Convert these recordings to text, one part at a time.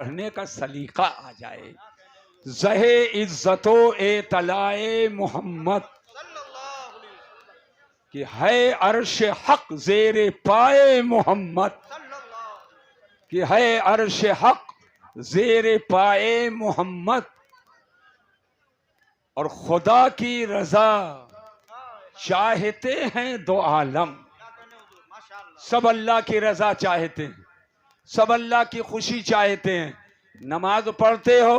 पढ़ने का सलीका आ जाए। ज़हे इज्जतो ए तलाए मोहम्मद कि है अर्श हक ज़ेरे पाए मोहम्मद, कि है अर्श हक ज़ेरे पाए मोहम्मद। और खुदा की रजा चाहते हैं दो आलम। सब अल्लाह की रजा चाहते हैं, सब अल्लाह की खुशी चाहते हैं। नमाज पढ़ते हो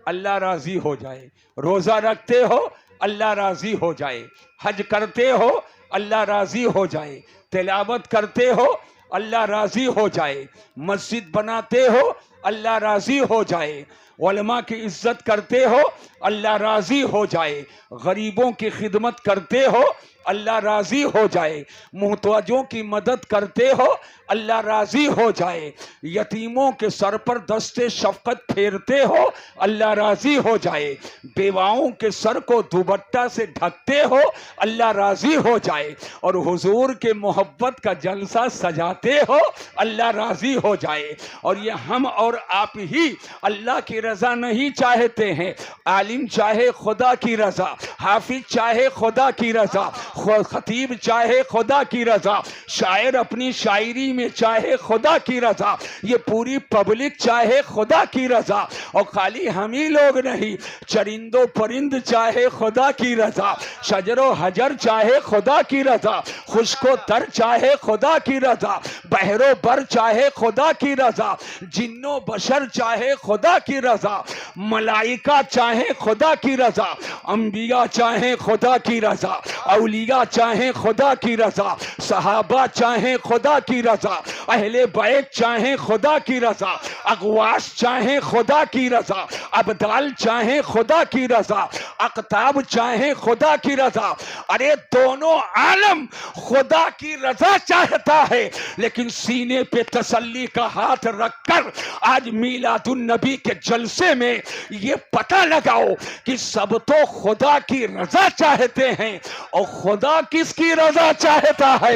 अल्लाह राजी हो जाए, रोजा रखते हो अल्लाह राजी हो जाए, हज करते हो अल्लाह राजी हो जाए, तिलावत करते हो अल्लाह राजी हो जाए, मस्जिद बनाते हो अल्लाह राजी हो जाए, उलमा की इज्जत करते हो अल्लाह राजी हो जाए, गरीबों की खिदमत करते हो अल्लाह राजी हो जाए, मुहताजों की मदद करते हो अल्लाह राजी हो जाए, यतीमों के सर पर दस्ते शफकत फेरते हो अल्लाह राजी हो जाए, बेवाओं के सर को दुपट्टा से ढकते हो अल्लाह राजी हो जाए, और हुजूर के मोहब्बत का जलसा सजाते हो अल्लाह राजी हो जाए। और ये हम और आप ही अल्लाह की रजा नहीं चाहते हैं। आलिम चाहे खुदा की रजा, हाफिज चाहे खुदा की रजा, खतीब चाहे खुदा की रजा, शायर अपनी शायरी में चाहे खुदा की रजा, ये पूरी पब्लिक चाहे खुदा की रजा। और खाली हम ही लोग नहीं, चरिंदो परिंद चाहे खुदा की रजा, शजरो हजर चाहे खुदा की रजा, खुशको तर चाहे खुदा की रजा, बहरो बर चाहे खुदा की रजा, जिन्नो बशर चाहे खुदा की रजा, मलाइका चाहे खुदा की रजा, अंबिया चाहे खुदा की रजा, औलिया चाहे खुदा की रजा, सहाबा चाहे खुदा की रजा, अहले बैत चाहे खुदा की रजा, अगवास चाहे खुदा की रजा, अबदाल चाहे खुदा की रजा, अकताब चाहे खुदा की रजा। अरे दोनों आलम खुदा की रजा चाहता है, लेकिन सीने पे तसल्ली का हाथ रखकर आज मीलादुन नबी के जलसे में ये पता लगाओ कि सब तो खुदा की रजा चाहते हैं, और खुदा किसकी रजा चाहता है,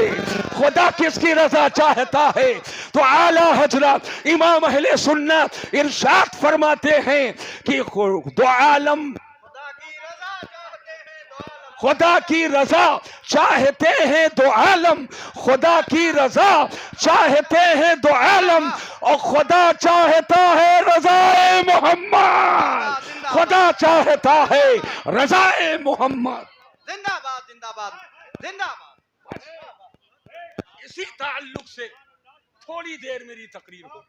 खुदा किसकी रजा चाहता है। तो आला हजरत इमाम अहले सुन्नत इरशाद फरमाते हैं कि दो आलम खुदा की रजा चाहते हैं, दो आलम खुदा की रजा चाहते हैं, दो आलम, और खुदा चाहता है रजाए मोहम्मद, खुदा चाहता है रजाए मोहम्मद। जिंदाबाद जिंदाबाद जिंदाबाद। इसी ताल्लुक से थोड़ी देर मेरी तकरीर हो।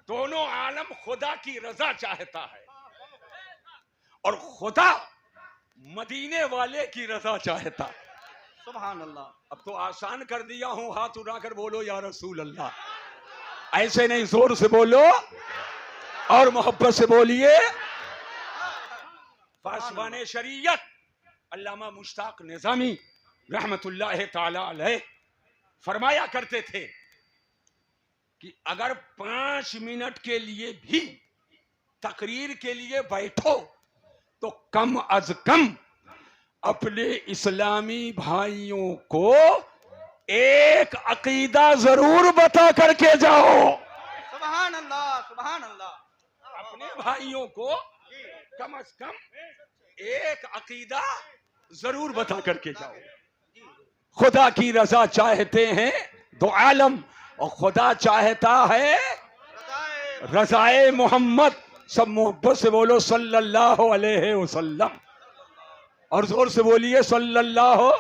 दोनों आलम खुदा की रजा चाहता है, और खुदा मदीने वाले की रजा चाहता है। सुभान अल्लाह। अब तो आसान कर दिया हूं, हाथ उठाकर बोलो या रसूल अल्लाह। ऐसे नहीं, जोर से बोलो और मोहब्बत से बोलिए। पासबान शरीयत अल्लामा मुश्ताक निजामी रहमतुल्लाह ताला अलैह फरमाया करते थे कि अगर 5 मिनट के लिए भी तकरीर के लिए बैठो तो कम अज कम अपने इस्लामी भाइयों को एक अकीदा जरूर बता करके जाओ। सुभान अल्लाह सुभान अल्लाह। अपने भाइयों को कम अज कम एक अकीदा जरूर बता करके जाओ। खुदा की रजा चाहते हैं दो आलम, और खुदा चाहता है रजाए मोहम्मद। सब मोहब्बत से बोलो सल्लल्लाहु अलैहि वसल्लम, और जोर से बोलिए सल्लल्लाहु,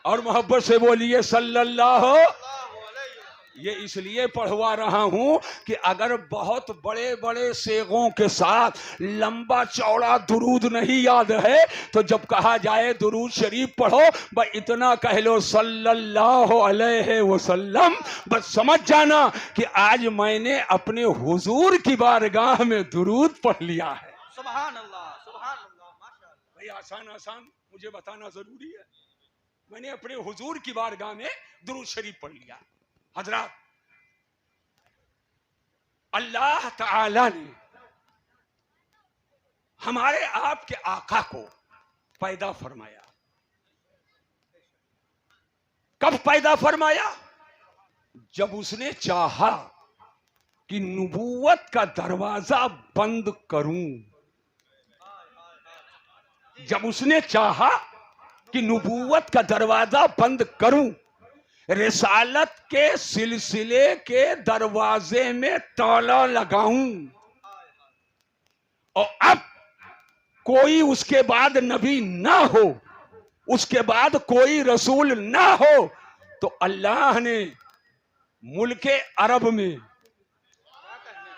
और मोहब्बत से बोलिए सल्लल्लाहु। ये इसलिए पढ़वा रहा हूं कि अगर बहुत बड़े बड़े सेगों के साथ लंबा चौड़ा दुरूद नहीं याद है तो जब कहा जाए दुरूद शरीफ पढ़ो, बस इतना कह लो सल्लल्लाहु अलैहि वसल्लम, बस समझ जाना कि आज मैंने अपने हुजूर की बारगाह में दुरूद पढ़ लिया है। सुभान अल्लाह सुभान अल्लाह। माशाअल्लाह। भाई आसान आसान मुझे बताना जरूरी है। मैंने अपने हुजूर की बारगाह में दुरूद शरीफ पढ़ लिया। हजरात, अल्लाह ताला ने हमारे आपके आका को पैदा फरमाया। कब पैदा फरमाया? जब उसने चाहा कि नबूवत का दरवाजा बंद करूं, जब उसने चाहा कि नबूवत का दरवाजा बंद करूं, रिसालत के सिलसिले के दरवाजे में ताला लगाऊं, और अब कोई उसके बाद नबी ना हो, उसके बाद कोई रसूल ना हो, तो अल्लाह ने मुल्के अरब में,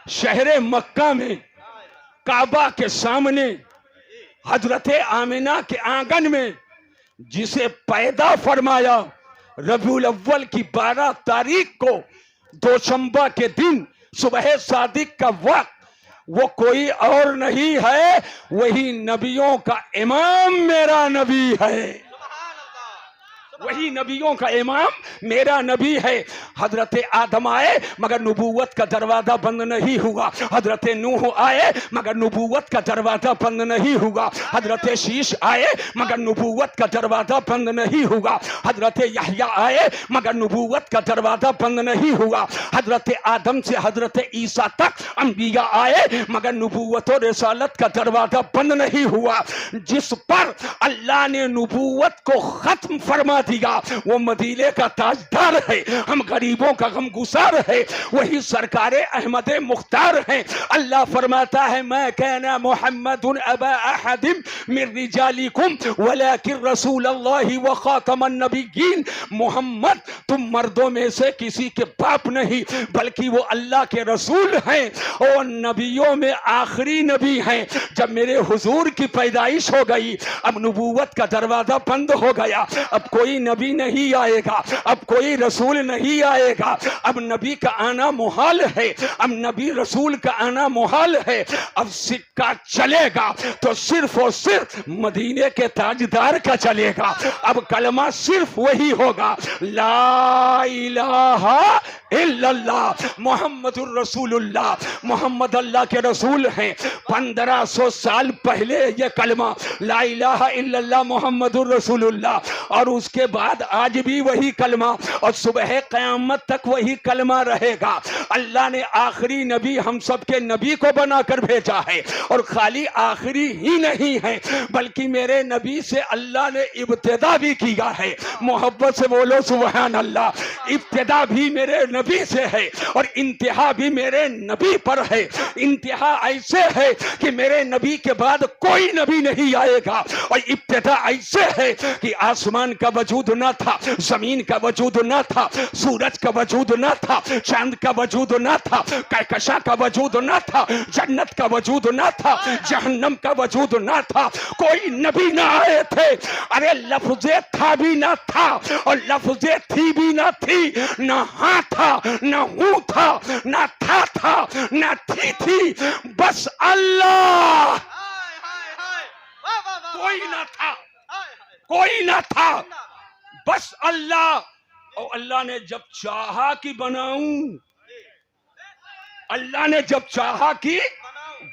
शहरे मक्का में, काबा के सामने, हजरत आमिना के आंगन में जिसे पैदा फरमाया, रबीउल अव्वल की 12 तारीख को, दोशंबा के दिन सुबह सादिक का वक्त, वो कोई और नहीं है, वही नबियों का इमाम मेरा नबी है। वही नबियों का इमाम मेरा नबी है। हजरत आदम आए मगर नबूवत का दरवाजा बंद नहीं हुआ, हजरत नूह आए मगर नबूवत का दरवाजा बंद नहीं हुआ, हजरत शीश आए मगर नबूवत का दरवाजा बंद नहीं हुआ, हजरत यहया आए मगर नबूवत का दरवाजा बंद नहीं हुआ, हजरत आदम से हजरत ईसा तक अंबिया आए मगर नबूवत और रिसालत का दरवाजा बंद नहीं हुआ। जिस पर अल्लाह ने नबूवत को खत्म फरमा दिया वो मदीने का ताजदार है, हम गरीबों का गमगुसार है, वही सरकारे अहमद मुख्तार है। अल्लाह फरमाता है मैं कहना मोहम्मदुन अबा अहदिम मिन रिजालिकुम वलाकिन रसूलुल्लाहि व खातमन नबिय्यीन, मोहम्मद तुम मर्दों में से किसी के बाप नहीं बल्कि वो अल्लाह के रसूल हैं और नबियों में आखिरी नबी हैं। जब मेरे हुजूर की पैदाइश हो गई, अब नबूवत का दरवाजा बंद हो गया, अब कोई नबी नहीं आएगा, अब कोई रसूल नहीं आएगा, अब नबी का आना मुहाल है, अब नबी रसूल का आना मुहाल है। अब सिक्का चलेगा तो सिर्फ और सिर्फ मदीने के ताजदार का चलेगा। अब कलमा सिर्फ वही होगा, ला इलाहा इल्लल्लाह मुहम्मदुर रसूलुल्लाह, मोहम्मद अल्लाह के रसूल हैं। 1500 साल पहले ये कलमा ला इलाहा इल्लल्लाह मुहम्मदुर रसूलुल्लाह, और उसके बाद आज भी वही कलमा और सुबह क़यामत तक वही कलमा रहेगा। अल्लाह ने आखिरी नबी हम सब के नबी को बनाकर भेजा है, और खाली आखिरी ही नहीं है बल्कि मेरे नबी से अल्लाह ने इब्तिदा भी किया है। मोहब्बत से बोलो सुभान अल्लाह। इब्तिदा भी मेरे नबी से है और इंतहा भी मेरे नबी पर है। इंतहा ऐसे है कि मेरे नबी के बाद कोई नबी नहीं आएगा, और इब्तिदा ऐसे है कि आसमान का वजूद न था, जमीन का वजूद न था, सूरज का वजूद न था, चांद का वजूद न था, कहकशा का वजूद न था, जन्नत का वजूद न था, जहन्नम का वजूद न था, कोई नबी न आए थे। अरे लफ्ज़े था भी न था और लफ्ज़े थी भी न थी, न हाँ था न हूँ था, न था न थी, बस अल्लाह। कोई न था, कोई न था, बस अल्लाह। और अल्लाह ने जब चाहा कि बनाऊं, अल्लाह ने जब चाहा कि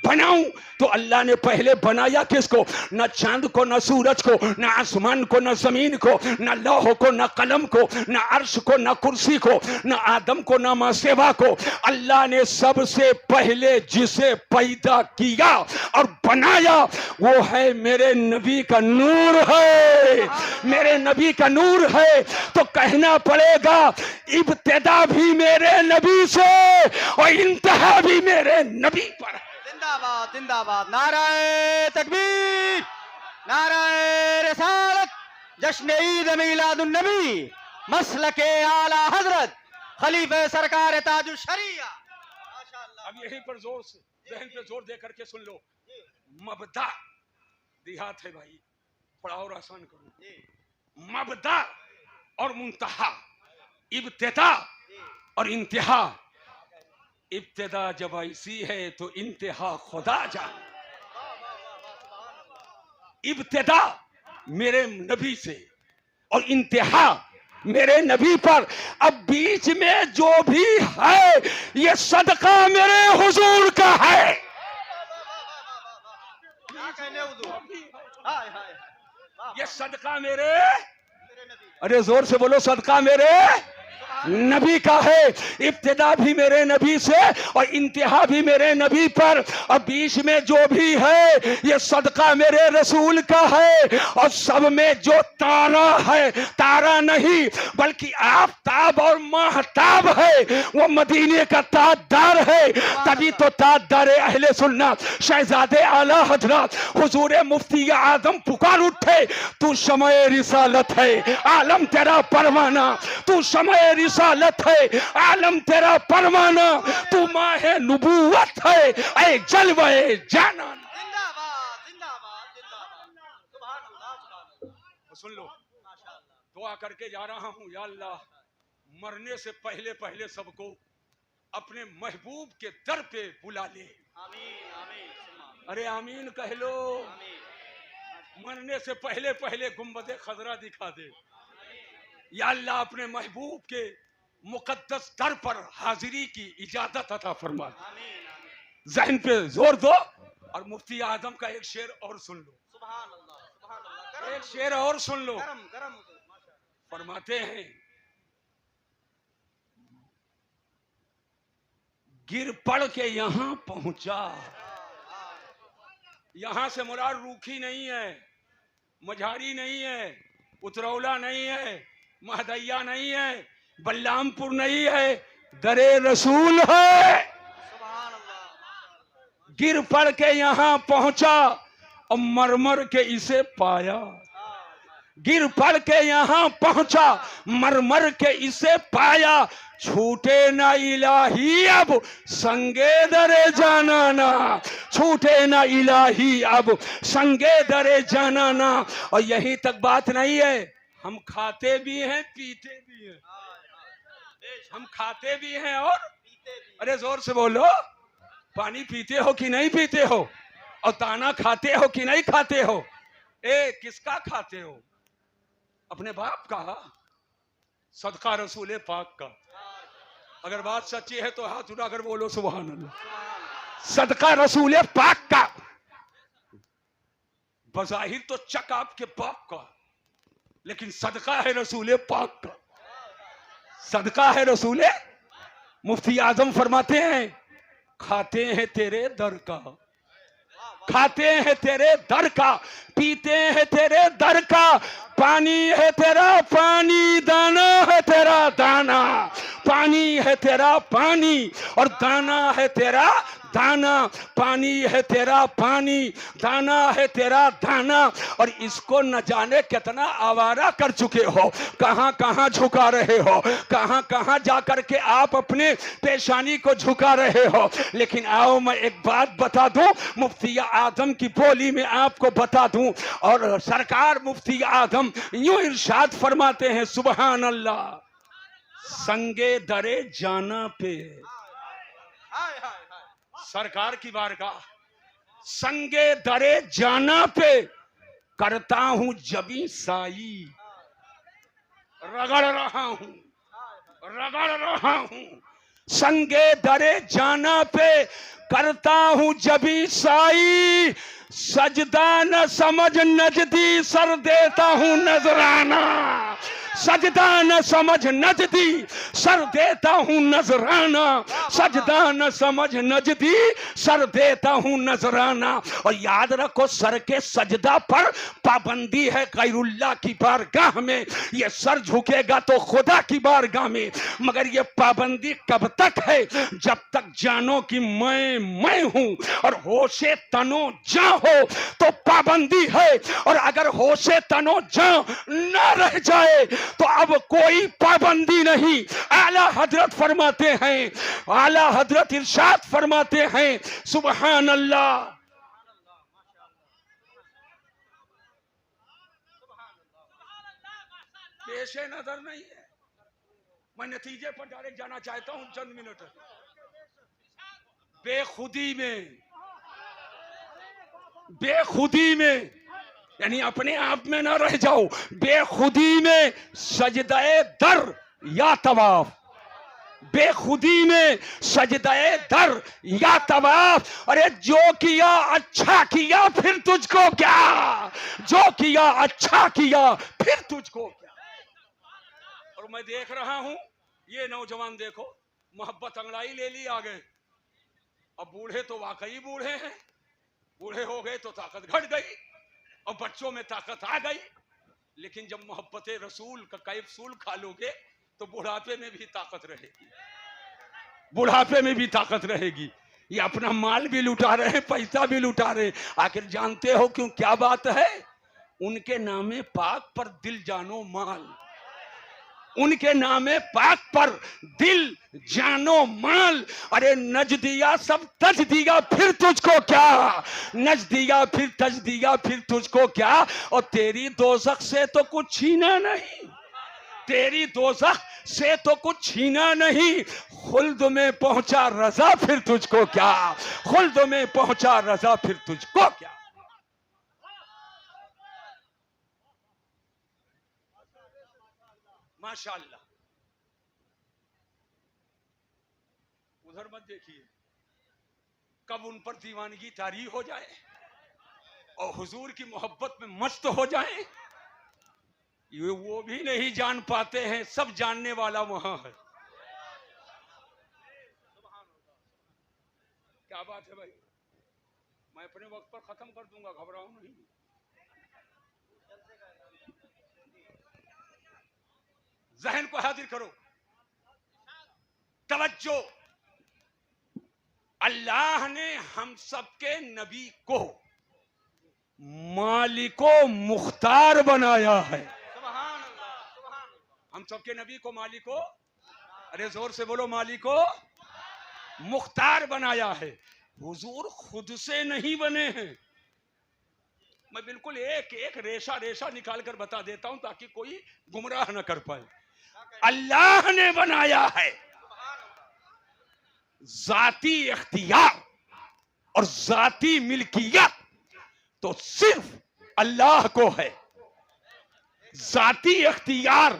बनाऊं, तो अल्लाह ने पहले बनाया किसको? न चांद को, न सूरज को, न आसमान को, न जमीन को, न लौह को, न कलम को, न अर्श को, न कुर्सी को, न आदम को, न मासेवा को। अल्लाह ने सबसे पहले जिसे पैदा किया और बनाया वो है मेरे नबी का नूर है, मेरे नबी का नूर है। तो कहना पड़ेगा इब्तिदा भी मेरे नबी से और इंतहा भी मेरे नबी पर है। जिंदाबाद जिंदाबाद, नाराए तकबीर, नाराए रिसालत, जश्न ईद मिलादुन नबी, मसलके आला हजरत खलीफे सरकार ताजुश शरिया। माशाअल्लाह। अब यहीं पर जोर से जहन पे जोर दे करके सुन लो। मबदा देहात है भाई, थोड़ा और आसान करो। मबदा और मुंतहा, इब्तिदा और इंतहा। इब्तिदा जब ऐसी है तो इंतहा खुदा जाने। इब्तिदा मेरे नबी से और इंतहा मेरे नबी पर। अब बीच में जो भी है ये सदका मेरे हुजूर का है। ये सदका मेरे, अरे जोर से बोलो, सदका मेरे। नबी का है, इब्तिदा भी मेरे नबी से और इंतहा भी मेरे नबी पर, और बीच में जो भी है ये सदका मेरे रसूल का है। और सब में जो तारा है, तारा नहीं बल्कि आफताब और महताब है, वो मदीने का ताजदार है। तभी तो ताजदार अहले सुन्नत शहजादे आला हजरत हुजूर मुफ्ती आजम पुकार उठे, तू शमए रिसालत है, आलम तेरा परवाना, तू शमए रिसालत है, आलम तेरा परवाना, तू माहे नबूवत है, ऐ जलवे जाना। जिंदाबाद जिंदाबाद जिंदाबाद, सुभान अल्लाह सुभान अल्लाह। सुन लो, माशाअल्लाह। दुआ करके जा रहा हूं, या अल्लाह मरने से पहले पहले सबको अपने महबूब के दर पे बुला ले। आमीन आमीन सुभान अरे आमीन कह लो। आमीन। मरने से पहले पहले गुंबदे खजरा दिखा दे। या अल्लाह अपने महबूब के मुकद्दस दर पर हाजिरी की इजाजत अता फरमा। आमीन आमीन। जहन पे जोर दो और मुफ्ती आजम का एक शेर और सुन लो। सुभान अल्लाह सुभान अल्लाह। एक शेर और सुन लो। गरम गरम माशाअल्लाह। फरमाते हैं, गिर पड़ के यहां पहुंचा। यहां से मुराद रूखी नहीं है, मझारी नहीं है, उतरौला नहीं है, महदैया नहीं है, बल्लामपुर नहीं है, दरे रसूल है। सुभान अल्लाह। गिर पड़ के यहां पहुंचा और मरमर के इसे पाया। गिर पड़ के यहां पहुंचा, मरमर के इसे पाया, छूटे ना इलाही अब संगे दरे जाना ना, छूटे ना इलाही अब संगे दरे जाना ना। और यहीं तक बात नहीं है, हम खाते भी हैं पीते भी हैं, हम खाते भी हैं और अरे जोर से बोलो, पानी पीते हो कि नहीं पीते हो, और दाना खाते हो कि नहीं खाते हो। ए किसका खाते हो? अपने बाप का, सदका रसूल पाक का। अगर बात सच्ची है तो हाथ उठाकर बोलो सुभान अल्लाह। सदका रसूल पाक का। बज़ाहिर तो चक आपके बाप का, लेकिन सदका है रसूल पाक का, सदका है रसूल। मुफ्ती आजम फरमाते हैं, खाते हैं तेरे दर का, खाते हैं तेरे दर का, पीते हैं तेरे दर का, पानी है तेरा पानी, दाना है तेरा दाना, पानी है तेरा पानी और दाना है तेरा दाना, पानी है तेरा पानी, दाना है तेरा दाना। और इसको न जाने कितना आवारा कर चुके हो, कहां कहां झुका रहे हो, कहां कहां जाकर के आप अपने पेशानी को झुका रहे हो। लेकिन आओ मैं एक बात बता दूं, मुफ्ती आजम की बोली में आपको बता दूं, और सरकार मुफ्ती आजम यूं इरशाद फरमाते हैं, सुभान अल्लाह, संगे दरे जाना पे, हाय हाय सरकार की बारगाह, संगे दरे जाना पे करता हूं जबी साई, रगड़ रहा हूं, रगड़ रहा हूं, संगे दरे जाना पे करता हूं जबी साई, सजदा न समझ नजदी सर देता हूं नजराना, सजदा न समझ नजदी सर देता हूं नजराना, सजदा न समझ नजदी सर देता हूं नजराना। और याद रखो, सर के सजदा पर पाबंदी है गैरुल्लाह की बारगाह में, ये सर झुकेगा तो खुदा की बारगाह में। मगर ये पाबंदी कब तक है? जब तक जानो कि मैं हूं और होशे तनो जा हो तो पाबंदी है, और अगर होशे तनो जा न रह जाए तो अब कोई पाबंदी नहीं। आला हजरत फरमाते हैं, आला हजरत इरशाद फरमाते हैं, सुभान अल्लाह, पेशे नजर नहीं है, मैं नतीजे पर डायरेक्ट जाना चाहता हूं चंद मिनट। बेखुदी में, बेखुदी में यानी अपने आप में ना रह जाओ, बेखुदी में सजदाए दर या तवाफ, बेखुदी में सजदाए दर या तवाफ। अरे जो किया अच्छा किया फिर तुझको क्या, जो किया अच्छा किया फिर तुझको क्या। और मैं देख रहा हूं ये नौजवान देखो, मोहब्बत अंगड़ाई ले ली आ गए। अब बूढ़े तो वाकई बूढ़े हैं, बूढ़े हो गए तो ताकत घट गई और बच्चों में ताकत आ गई। लेकिन जब मोहब्बत रसूल का कैप्सूल खा लोगे तो बुढ़ापे में भी ताकत रहेगी, बुढ़ापे में भी ताकत रहेगी। ये अपना माल भी लुटा रहे हैं, पैसा भी लुटा रहे हैं। आखिर जानते हो क्यों, क्या बात है? उनके नामे पाक पर दिल जानो माल, उनके नामे पाक पर दिल जानो माल। अरे नज दिया सब तज दिया फिर तुझको क्या, नज दिया फिर तज दिया फिर तुझको क्या। और तेरी दोज़ख से तो कुछ छीना नहीं, तेरी दोज़ख से तो कुछ छीना नहीं। खुल्द में पहुंचा रजा फिर तुझको क्या, खुल्द में पहुंचा रजा फिर तुझको क्या। माशाअल्लाह। उधर मत देखिए, कब उन पर दीवानगी तारी हो जाए और हुजूर की मोहब्बत में मस्त हो जाए, ये वो भी नहीं जान पाते हैं। सब जानने वाला वहां है। क्या बात है भाई, मैं अपने वक्त पर खत्म कर दूंगा, घबराओ नहीं। जहन को हाजिर करो, तवज्जो। अल्लाह ने हम सबके नबी को मालिको मुख्तार बनाया है। हम सबके नबी को मालिको, अरे जोर से बोलो, मालिको मुख्तार बनाया है। हुजूर खुद से नहीं बने हैं। मैं बिल्कुल एक एक रेशा रेशा निकाल कर बता देता हूं ताकि कोई गुमराह न कर पाए। अल्लाह ने बनाया है। जाती इख्तियार और जाती मिल्कियत तो सिर्फ अल्लाह को है। जाती इख्तियार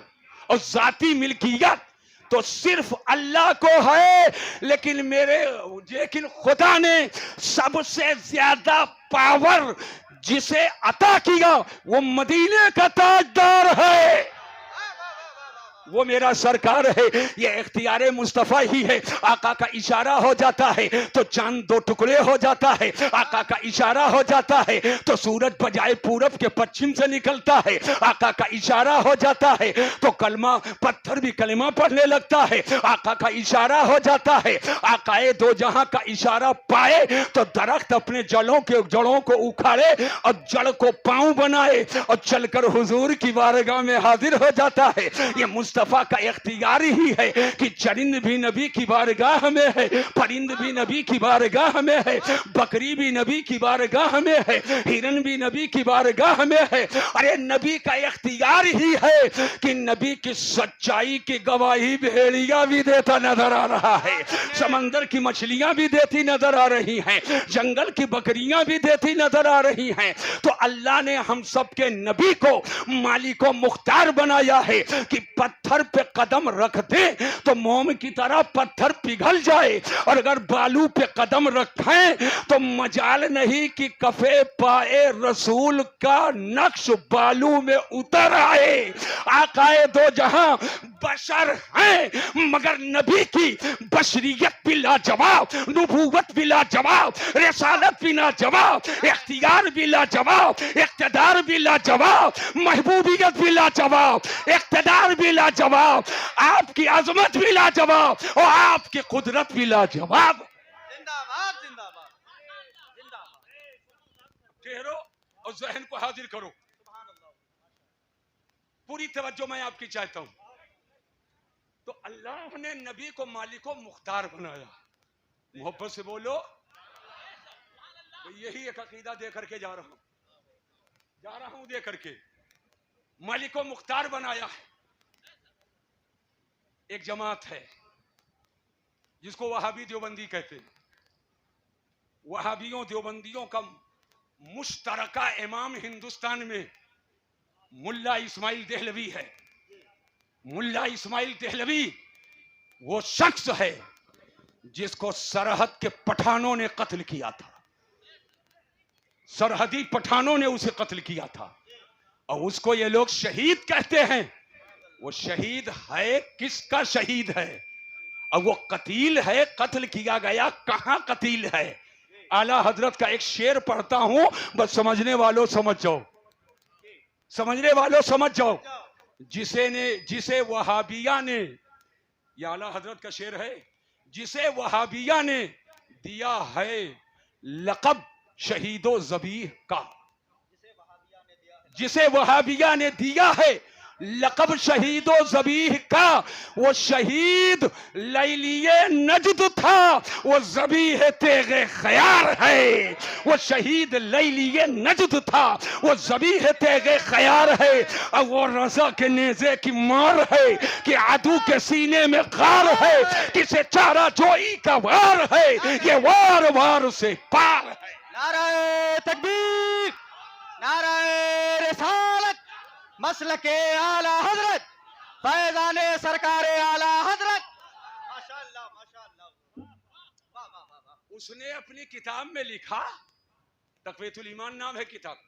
और जाती मिल्कियत तो सिर्फ अल्लाह को है। लेकिन खुदा ने सबसे ज्यादा पावर जिसे अता किया वो मदीने का ताजदार है, वो मेरा सरकार है। ये इख्तियार मुस्तफा ही है। आका का इशारा हो जाता है तो चांद दो टुकड़े हो जाता है, आका का इशारा हो जाता है तो सूरज बजाए पूरब के पश्चिम से निकलता है, आका का इशारा हो जाता है तो कलमा पत्थर भी कलमा पढ़ने लगता है, आका का इशारा हो जाता है। आकाए दो जहां का इशारा पाए तो दरख्त अपने जड़ों को उखाड़े और जड़ को पांव बनाए और चलकर हुजूर की बारगाह में हाजिर हो जाता है। ये मुस्तफा का इख्तियार ही है कि चरिंद भी नबी की बारगाह में है, परिंद भी नबी की बारगाह में है, बकरी भी नबी की बारगाह में है, हिरन भी नबी की बारगाह में है। अरे नबी का इख्तियार ही है कि नबी की सच्चाई की गवाही भेड़िया भी देता नजर आ रहा है, समंदर की मछलियां भी देती नजर आ रही हैं, जंगल की बकरियां भी देती नजर आ रही हैं। तो अल्लाह ने हम सबके नबी को मालिको मुख्तार बनाया है कि पत्थर पे कदम रख दे तो मोम की तरह पत्थर पिघल जाए, और अगर बालू पे कदम रखें तो मजाल नहीं कि कफे पाए रसूल का नक्श बालू में उतर आए। आकाए दो जहां बशर हैं मगर नबी की बशरियत भी लाजवाब, नबूवत भी लाजवाब, रिसालत भी लाजवाब, इख्तियार भी लाजवाब, इख्तिदार भी लाजवाब, महबूबियत भी लाजवाब, इख्तिदार भी लाजवाब, आपकी अजमत भी लाजवाब और आपकी कुदरत भी लाजवाब। जिंदाबाद जिंदाबाद जिंदाबाद। ठहरो और जहन को हाजिर करो, पूरी तवज्जो मैं आपकी चाहता हूं। तो अल्लाह ने नबी को मालिको मुख्तार बनाया। मोहब्बत से बोलो, तो यही एक अकीदा दे करके जा रहा हूं दे करके। मालिको मुख्तार बनाया है। एक जमात है जिसको वहाबी देवबंदी कहते हैं। वहाबियों देवबंदियों का मुश्तरका इमाम हिंदुस्तान में मुल्ला इस्माइल देहलवी है। मुल्ला इस्माइल देहलवी वो शख्स है जिसको सरहद के पठानों ने कत्ल किया था, सरहदी पठानों ने उसे कत्ल किया था, और उसको ये लोग शहीद कहते हैं। वो शहीद है, किसका शहीद है? अब वो कतील है, कत्ल किया गया, कहां कतील है? आला हजरत का एक शेर पढ़ता हूं, बस समझने वालों समझ जाओ, समझने वालों समझ जाओ। जिसे वहाबिया ने, ये आला हजरत का शेर है, जिसे वहाबिया ने दिया है लक़ब शहीदो ज़बीह का, जिसे वहाबिया ने दिया है लक़ब शहीदो ज़बीह का, वो शहीद लैलिये नजद था, वो ज़बीह तेगे ख़यार है। वो शहीद लैलिये नजद था, वो ज़बीह तेगे ख़यार है। और वो रज़ा के नेज़े की मार है कि आदू के सीने में ग़ार है, किसे चारा जोई का वार है, ये वार वार से पार है। नारे तकबीर, नारे रिसालत, मसलके आला हजरत, फैजाने सरकारे आला हजरत। माशाअल्लाह माशाअल्लाह, वाह वाह वाह वाह। उसने अपनी किताब में लिखा, तक़वीयतुल ईमान नाम है किताब,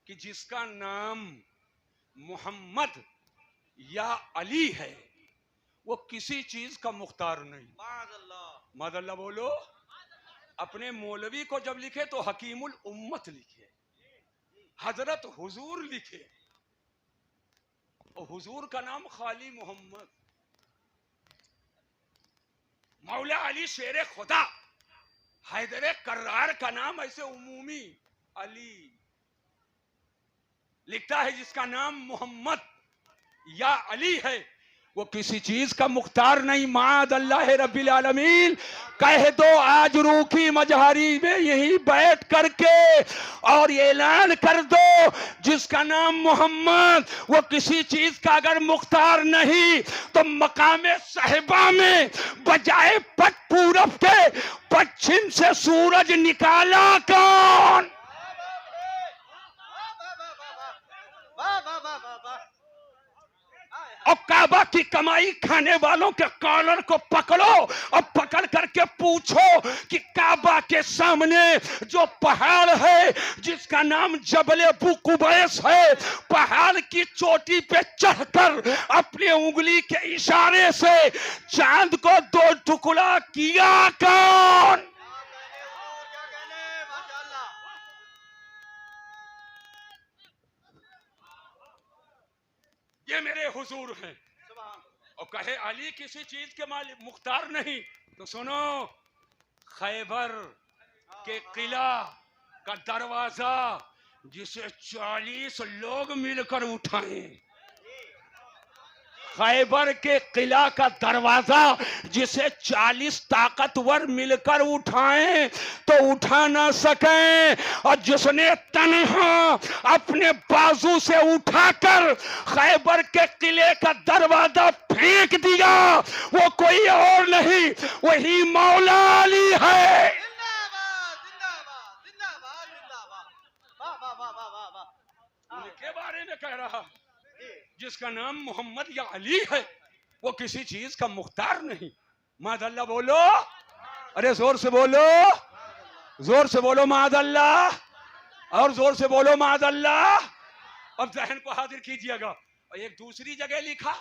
कि जिसका नाम मोहम्मद या अली है वो किसी चीज का मुख्तार नहीं। माज़अल्लाह मादल्ला बोलो। अपने मौलवी को जब लिखे तो हकीमुल उम्मत लिखे, हजरत हुजूर लिखे, और हुजूर का नाम खाली मोहम्मद। मौला अली शेर खुदा, हैदर कर्रार का नाम ऐसे उमूमी अली लिखता है। जिसका नाम मोहम्मद या अली है वो किसी चीज का मुख्तार नहीं। माद अल्लाह रब्बिल आलमीन, कह दो आज रूखी मजहरी में यही बैठ करके और ऐलान कर दो, जिसका नाम मोहम्मद वो किसी चीज का अगर मुख्तार नहीं तो मकामे साहिबा में बजाय पट पूरब के पश्चिम से सूरज निकाला कौन? वाह वाह वाह वाह वाह। और काबा की कमाई खाने वालों के कॉलर को पकड़ो और पकड़ करके पूछो कि काबा के सामने जो पहाड़ है जिसका नाम जबल अबू कुबैस है, पहाड़ की चोटी पे चढ़कर अपनी उंगली के इशारे से चांद को दो टुकड़ा किया कौन? क्या कहने, माशाअल्लाह। ये मेरे हुजूर हैं। सुभान और कहे अली किसी चीज के मालिक मुख्तार नहीं, तो सुनो, खैबर के किला का दरवाजा जिसे 40 लोग मिलकर उठाए, खैबर के किला का दरवाजा जिसे 40 ताकतवर मिलकर उठाए तो उठा ना सके, और जिसने तन्हा अपने बाजू से उठाकर खैबर के किले का दरवाजा फेंक दिया वो कोई और नहीं, वही मौला अली है। जिंदाबाद जिंदाबाद जिंदाबाद जिंदाबाद। वाह वाह वाह वाह वाह वाह। उनके बारे में कह रहा, जी, जिसका नाम मोहम्मद या अली है वो किसी चीज का मुख्तार नहीं। मादल्ला बोलो, अरे जोर से बोलो, जोर से बोलो मादल्ला, और जोर से बोलो मादल्ला। अब जहन को हाजिर कीजिएगा। और एक दूसरी जगह लिखा,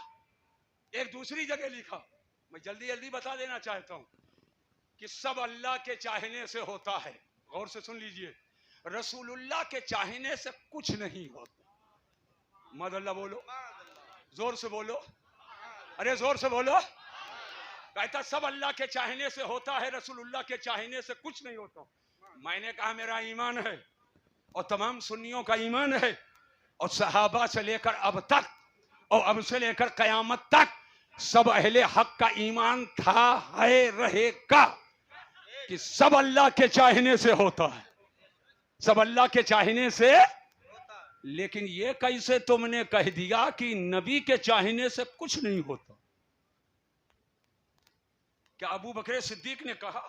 एक दूसरी जगह लिखा, मैं जल्दी जल्दी बता देना चाहता हूं कि सब अल्लाह के चाहने से होता है। गौर से सुन लीजिए, रसूलुल्लाह के चाहने से कुछ नहीं होता। मादल्ला बोलो, जोर से बोलो, अरे जोर से बोलो। कहता सब अल्लाह के चाहने से होता है, रसूलुल्लाह के चाहने से कुछ नहीं होता। मैंने कहा मेरा ईमान है और तमाम सुन्नियों का ईमान है, और सहाबा से लेकर अब तक और अब से लेकर कयामत तक सब अहले हक का ईमान था, है, रहेगा कि सब अल्लाह के चाहने से होता है, सब अल्लाह के चाहने से। लेकिन ये कैसे तुमने कह दिया कि नबी के चाहने से कुछ नहीं होता? क्या अबू बकर सिद्दीक ने कहा?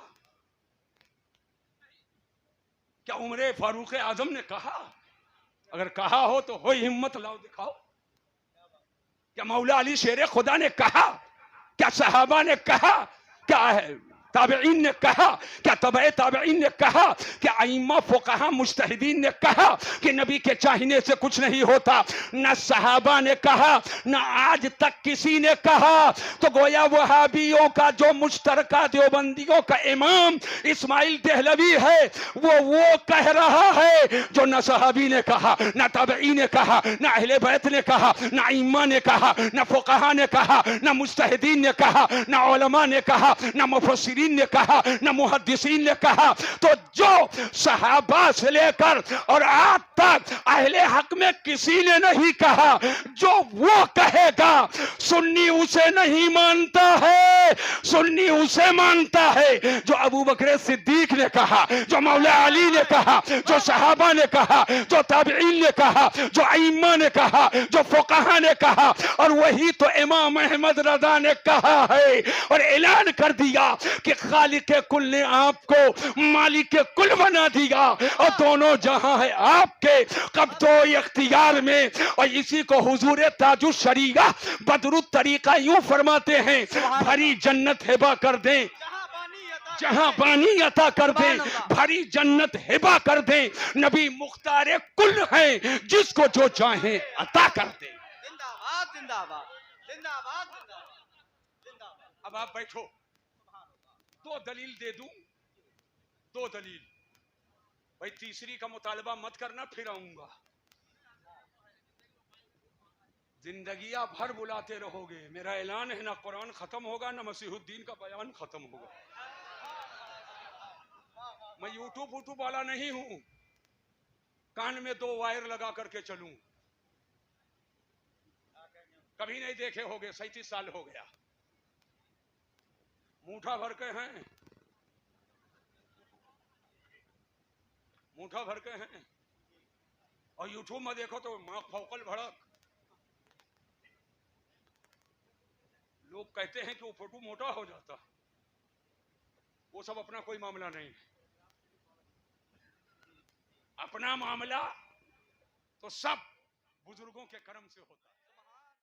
क्या उमर फारूक आजम ने कहा? अगर कहा हो तो हो हिम्मत लाओ दिखाओ। क्या मौला अली शेर खुदा ने कहा? क्या सहाबा ने कहा? क्या है ताबईन ने कहा, क्या तबे ताबईन ने कहा कि अइम्मा फुक़हा मुज्तहिदीन ने कहा कि नबी के चाहने से कुछ नहीं होता, न सहाबा ने कहा न आज तक किसी ने कहा। तो गोया वहाबियों का जो मुश्तरका देवबंदियों का इमाम इस्माइल देहलवी है वो कह रहा है जो न सहाबी ने कहा, न ताबई ने कहा, न अहले बैत ने कहा, न इम्मा ने कहा, न फुक़हा ने कहा, न मुज्तहिदीन ने कहा, न उलमा ने कहा, न मुफस्सिरीन ने कहा, न मुहद्दिसीन ने कहा। तो जो सहाबा से लेकर और आज तक अहले हक में किसी ने नहीं कहा, जो वो कहेगा सुन्नी उसे नहीं मानता है, सुन्नी उसे मानता है जो अबू बकर सिद्दीक ने कहा, जो मौला अली ने कहा, जो सहाबा ने कहा, जो ताबिईन ने कहा, जो अइम्मा ने कहा, जो फुक़हा ने कहा। और वही तो इमाम अहमद रज़ा ने कहा है और ऐलान कर दिया कि खालिक कुल ने आपको मालिक कुल बना दिया और दोनों जहां है आपके कब्ज़ो इख्तियार में। और इसी को हुजूर ताजुश शरीया बदरुत तरीका यूं फरमाते हैं, भरी जन्नत हिबा कर दें, जहां बानी अता कर दे, भरी जन्नत हिबा कर दे, नबी मुख्तार कुल है जिसको जो चाहे अता कर दे। जिंदाबाद जिंदाबाद जिंदाबाद जिंदाबाद। अब आप बैठो, दो दलील दे दूं, दो दलील। भाई तीसरी का मुतालबा मत करना, फिर आऊंगा। जिंदगियां भर बुलाते रहोगे, मेरा ऐलान है ना कुरान खत्म होगा ना मसीहुद्दीन का बयान खत्म होगा। मैं यूट्यूब वाला नहीं हूं, कान में दो वायर लगा करके चलूं। कभी नहीं देखे होगे, 37 साल हो गया। मुठा भर के हैं, मुठा भर के हैं। और यूट्यूब में देखो तो मां फौकल भड़क। लोग कहते हैं कि वो फोटो मोटा हो जाता, वो सब अपना कोई मामला नहीं है। अपना मामला तो सब बुजुर्गों के कर्म से होता है।